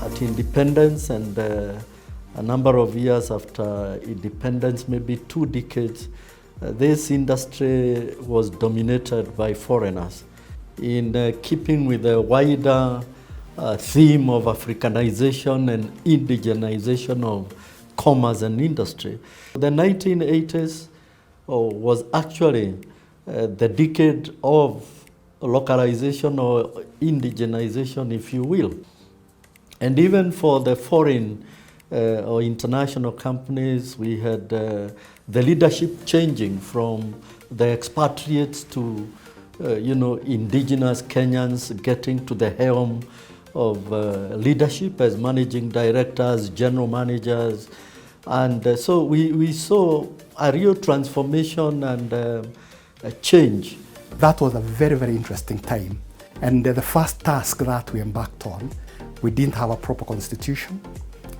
at independence and a number of years after independence, maybe 2 decades, this industry was dominated by foreigners. In keeping with the wider theme of Africanization and indigenization of commerce and industry, the 1980s was actually the decade of localization or indigenization, if you will. And even for the foreign or international companies, we had the leadership changing from the expatriates to indigenous Kenyans getting to the helm of leadership as managing directors, general managers. And so we saw a real transformation and a change. That was a very, very interesting time. And the first task that we embarked on, we didn't have a proper constitution.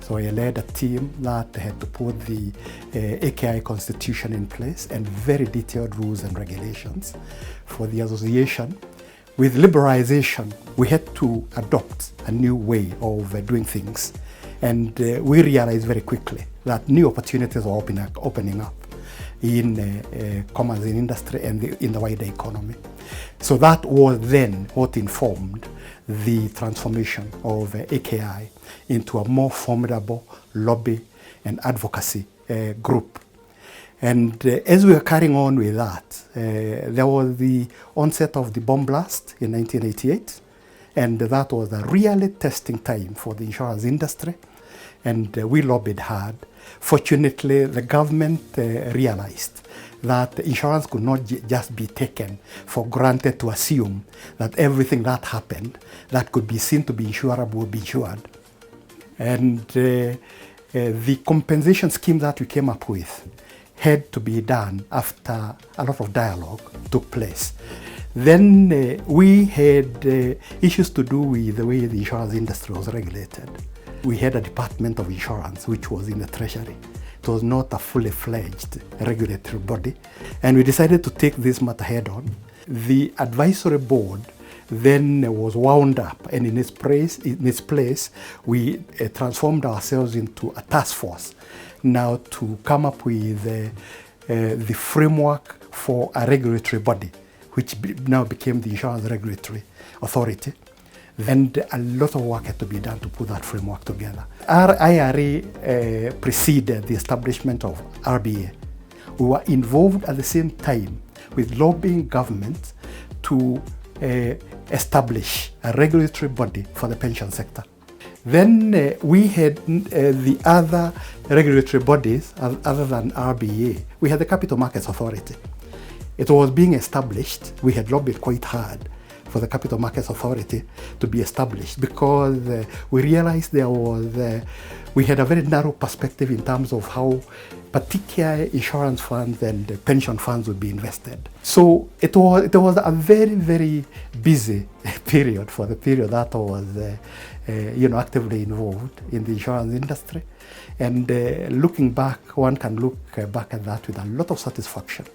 So I led a team that had to put the AKI constitution in place and very detailed rules and regulations for the association. With liberalization, we had to adopt a new way of doing things. And we realized very quickly that new opportunities were opening up in commerce and industry and in the wider economy. So that was then what informed the transformation of AKI into a more formidable lobby and advocacy group. And as we were carrying on with that, there was the onset of the bomb blast in 1988, and that was a really testing time for the insurance industry, and we lobbied hard. Fortunately, the government realized that insurance could not just be taken for granted to assume that everything that happened that could be seen to be insurable would be insured. And the compensation scheme that we came up with had to be done after a lot of dialogue took place. Then we had issues to do with the way the insurance industry was regulated. We had a Department of Insurance, which was in the Treasury. It was not a fully fledged regulatory body. And we decided to take this matter head on. The advisory board then was wound up, and in its place, we transformed ourselves into a task force now to come up with the framework for a regulatory body, which now became the Insurance Regulatory Authority. And a lot of work had to be done to put that framework together. Our IRA preceded the establishment of RBA. We were involved at the same time with lobbying government to establish a regulatory body for the pension sector. Then we had the other regulatory bodies other than RBA. We had the Capital Markets Authority. It was being established. We had lobbied quite hard for the Capital Markets Authority to be established because we realized we had a very narrow perspective in terms of how particular insurance funds and pension funds would be invested. So it was a very, very busy period for the period that was actively involved in the insurance industry. And looking back, one can look back at that with a lot of satisfaction.